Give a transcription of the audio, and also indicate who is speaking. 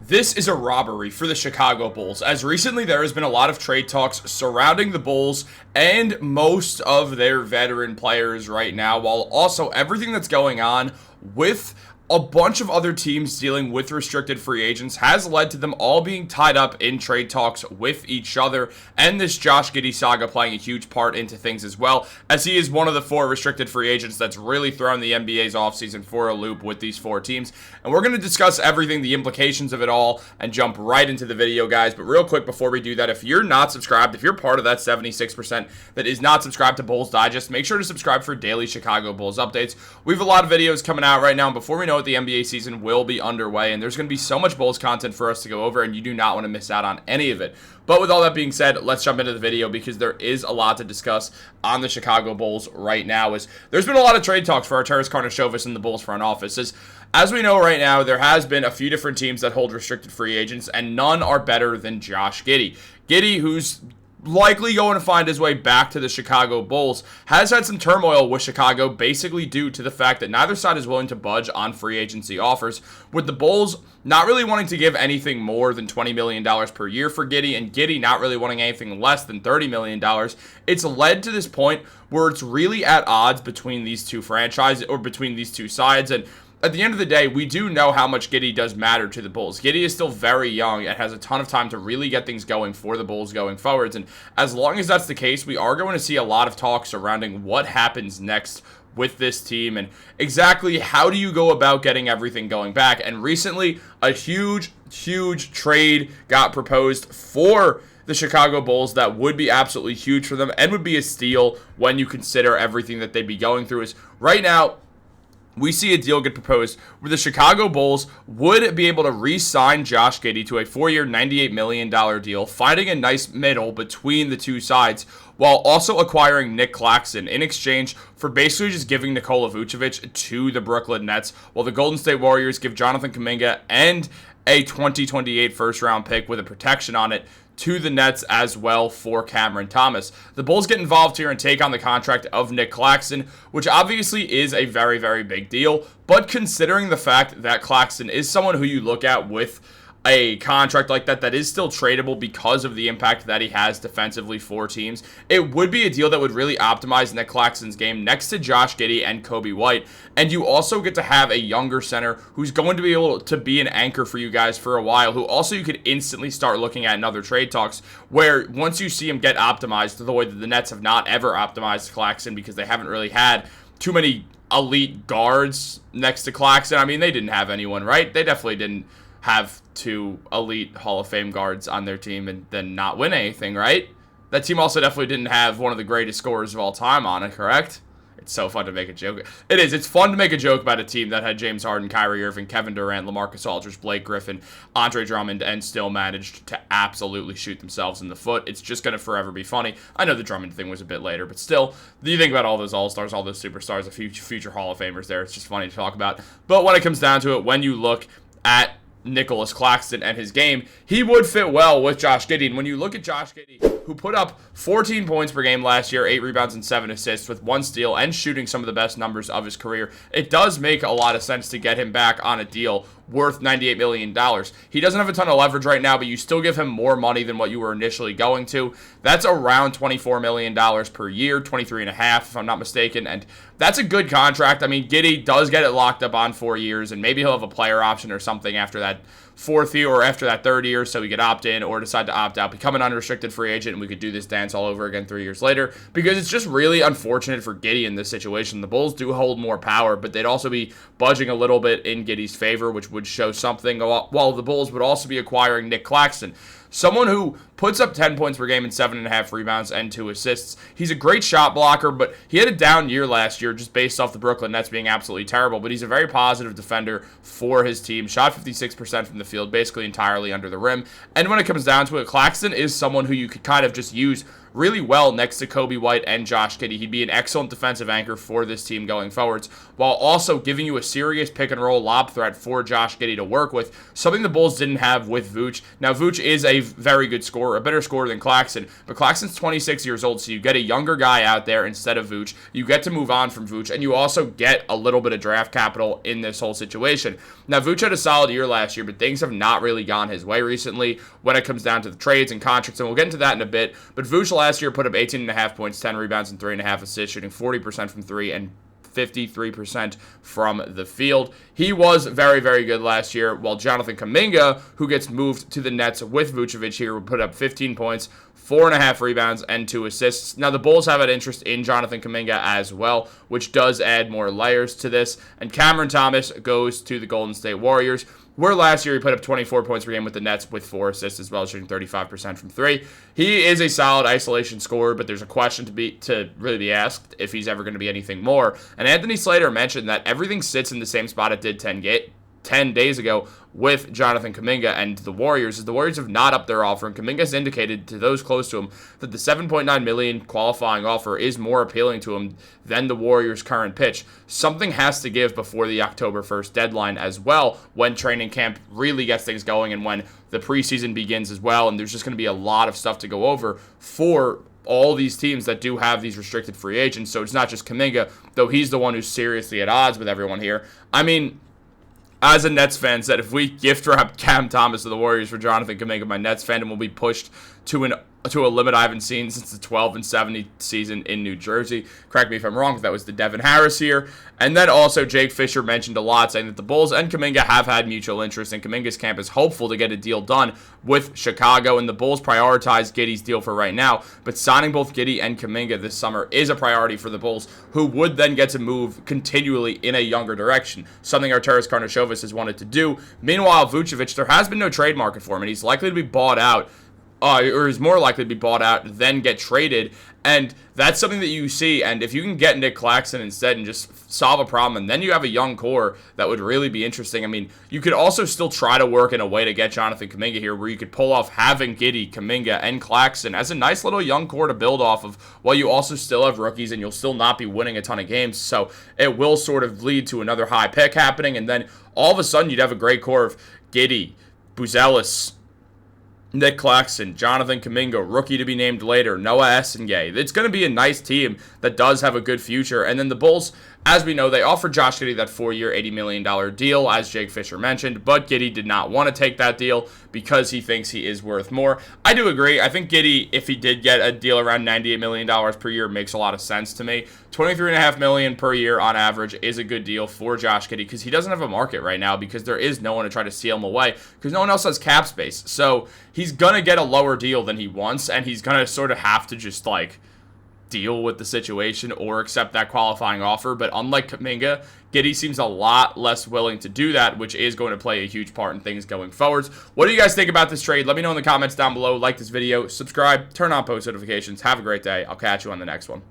Speaker 1: This is a robbery for the Chicago Bulls, as recently there has been a lot of trade talks surrounding the Bulls and most of their veteran players right now, while also everything that's going on with a bunch of other teams dealing with restricted free agents has led to them all being tied up in trade talks with each other, and this Josh Giddey saga playing a huge part into things as well, as he is one of the 4 restricted free agents that's really thrown the NBA's offseason for a loop with these 4 teams. And we're going to discuss everything, the implications of it all, and jump right into the video, guys. But real quick before we do that, if you're not subscribed, if you're part of that 76% that is not subscribed to Bulls Digest, make sure to subscribe for daily Chicago Bulls updates. We have a lot of videos coming out right now, and before we know it, the NBA season will be underway, and there's going to be so much Bulls content for us to go over, and you do not want to miss out on any of it. But with all that being said, let's jump into the video because there is a lot to discuss on the Chicago Bulls right now. As there's been a lot of trade talks for Arturas Karnisovas in the Bulls front office. As we know right now, there has been a few different teams that hold restricted free agents, and none are better than Josh Giddey. Giddey, who's likely going to find his way back to the Chicago Bulls, has had some turmoil with Chicago, basically due to the fact that neither side is willing to budge on free agency offers, with the Bulls not really wanting to give anything more than $20 million per year for Giddey, and Giddey not really wanting anything less than $30 million. It's led to this point where it's really at odds between these two franchises, or between these two sides, and at the end of the day, we do know how much Giddey does matter to the Bulls. Giddey is still very young and has a ton of time to really get things going for the Bulls going forwards. And as long as that's the case, we are going to see a lot of talk surrounding what happens next with this team and exactly how do you go about getting everything going back. And recently, a huge trade got proposed for the Chicago Bulls that would be absolutely huge for them and would be a steal when you consider everything that they'd be going through. Is right now, we see a deal get proposed where the Chicago Bulls would be able to re-sign Josh Giddey to a 4-year, $98 million deal, finding a nice middle between the two sides, while also acquiring Nick Claxton in exchange for basically just giving Nikola Vucevic to the Brooklyn Nets, while the Golden State Warriors give Jonathan Kuminga and a 2028 first-round pick with a protection on it to the Nets as well for Cameron Thomas. The Bulls get involved here and take on the contract of Nick Claxton, which obviously is a very big deal, but considering the fact that Claxton is someone who you look at with a contract like that is still tradable because of the impact that he has defensively for teams, it would be a deal that would really optimize Nick Claxton's game next to Josh Giddey and Kobe White. And you also get to have a younger center who's going to be able to be an anchor for you guys for a while, who also you could instantly start looking at in other trade talks, where once you see him get optimized the way that the Nets have not ever optimized Claxton because they haven't really had too many elite guards next to Claxton. I mean, they didn't have anyone, right? They definitely didn't have 2 elite Hall of Fame guards on their team and then not win anything, right? That team also definitely didn't have one of the greatest scorers of all time on it, correct? It's so fun to make a joke. It is. It's fun to make a joke about a team that had James Harden, Kyrie Irving, Kevin Durant, LaMarcus Aldridge, Blake Griffin, Andre Drummond, and still managed to absolutely shoot themselves in the foot. It's just going to forever be funny. I know the Drummond thing was a bit later, but still, you think about all those All-Stars, all those superstars, the future Hall of Famers there. It's just funny to talk about. But when it comes down to it, when you look at Nicholas Claxton and his game, he would fit well with Josh Giddey. And when you look at Josh Giddey, who put up 14 points per game last year, 8 rebounds and 7 assists with 1 steal and shooting some of the best numbers of his career, it does make a lot of sense to get him back on a deal worth $98 million. He doesn't have a ton of leverage right now, but you still give him more money than what you were initially going to. That's around $24 million per year, 23.5 if I'm not mistaken, and that's a good contract. I mean, Giddey does get it locked up on 4 years, and maybe he'll have a player option or something after that 4th year or after that 3rd year, so he could opt in or decide to opt out, become an unrestricted free agent, and we could do this dance all over again 3 years later, because it's just really unfortunate for Giddey in this situation. The Bulls do hold more power, but they'd also be budging a little bit in Giddey's favor, which would show something, while the Bulls would also be acquiring Nick Claxton, someone who puts up 10 points per game and 7.5 rebounds and 2 assists. He's a great shot blocker, but he had a down year last year just based off the Brooklyn Nets being absolutely terrible, but he's a very positive defender for his team. Shot 56% from the field, basically entirely under the rim. And when it comes down to it, Claxton is someone who you could kind of just use really well next to Kobe White and Josh Giddey. He'd be an excellent defensive anchor for this team going forwards, while also giving you a serious pick and roll lob threat for Josh Giddey to work with, something the Bulls didn't have with Vooch. Now, Vooch is a very good scorer, a better scorer than Claxton, but Claxton's 26 years old, so you get a younger guy out there instead of Vooch. You get to move on from Vooch, and you also get a little bit of draft capital in this whole situation. Now, Vooch had a solid year last year, but things have not really gone his way recently when it comes down to the trades and contracts, and we'll get into that in a bit. But Vooch last year put up 18.5 points, 10 rebounds, and 3.5 assists, shooting 40% from three and 53% from the field. He was very, very good last year, while Jonathan Kuminga, who gets moved to the Nets with Vucevic here, would put up 15 points, 4.5 rebounds, and 2 assists. Now, the Bulls have an interest in Jonathan Kuminga as well, which does add more layers to this. And Cameron Thomas goes to the Golden State Warriors, where last year he put up 24 points per game with the Nets with 4 assists as well, shooting 35% from 3. He is a solid isolation scorer, but there's a question to really be asked if he's ever going to be anything more. And Anthony Slater mentioned that everything sits in the same spot it did 10 days ago with Jonathan Kuminga and the Warriors, as the Warriors have not upped their offer, and Kuminga's indicated to those close to him that the $7.9 million qualifying offer is more appealing to him than the Warriors' current pitch. Something has to give before the October 1st deadline as well, when training camp really gets things going and when the preseason begins as well, and there's just going to be a lot of stuff to go over for all these teams that do have these restricted free agents. So it's not just Kuminga, though he's the one who's seriously at odds with everyone here. I mean, as a Nets fan said, if we gift wrap Cam Thomas to the Warriors for Jonathan Kuminga, my Nets fandom will be pushed to a limit I haven't seen since the 12-70 season in New Jersey. Correct me if I'm wrong, but that was the Devin Harris here. And then also Jake Fisher mentioned a lot, saying that the Bulls and Kuminga have had mutual interest, and Kuminga's camp is hopeful to get a deal done with Chicago, and the Bulls prioritize Giddey's deal for right now. But signing both Giddey and Kuminga this summer is a priority for the Bulls, who would then get to move continually in a younger direction, something Arturas Karnisovas has wanted to do. Meanwhile, Vucevic, there has been no trade market for him, and he's likely to be bought out, or is more likely to be bought out than get traded, and that's something that you see. And if you can get Nick Claxton instead and just solve a problem, and then you have a young core, that would really be interesting. I mean, you could also still try to work in a way to get Jonathan Kuminga here, where you could pull off having Giddey, Kuminga, and Claxton as a nice little young core to build off of, while you also still have rookies, and you'll still not be winning a ton of games. So it will sort of lead to another high pick happening, and then all of a sudden you'd have a great core of Giddey, Buzelis, Nick Claxton, Jonathan Kuminga, rookie to be named later, Noah Essengay. It's going to be a nice team that does have a good future. And then the Bulls, as we know, they offered Josh Giddey that 4-year, $80 million deal, as Jake Fisher mentioned, but Giddey did not want to take that deal because he thinks he is worth more. I do agree. I think Giddey, if he did get a deal around $98 million per year, makes a lot of sense to me. $23.5 million per year on average is a good deal for Josh Giddey, because he doesn't have a market right now, because there is no one to try to steal him away, because no one else has cap space. So he's going to get a lower deal than he wants, and he's going to sort of have to just, like, deal with the situation or accept that qualifying offer. But unlike Kuminga, Giddey seems a lot less willing to do that, which is going to play a huge part in things going forwards. What do you guys think about this trade? Let me know in the comments down below. Like this video, subscribe, turn on post notifications. Have a great day. I'll catch you on the next one.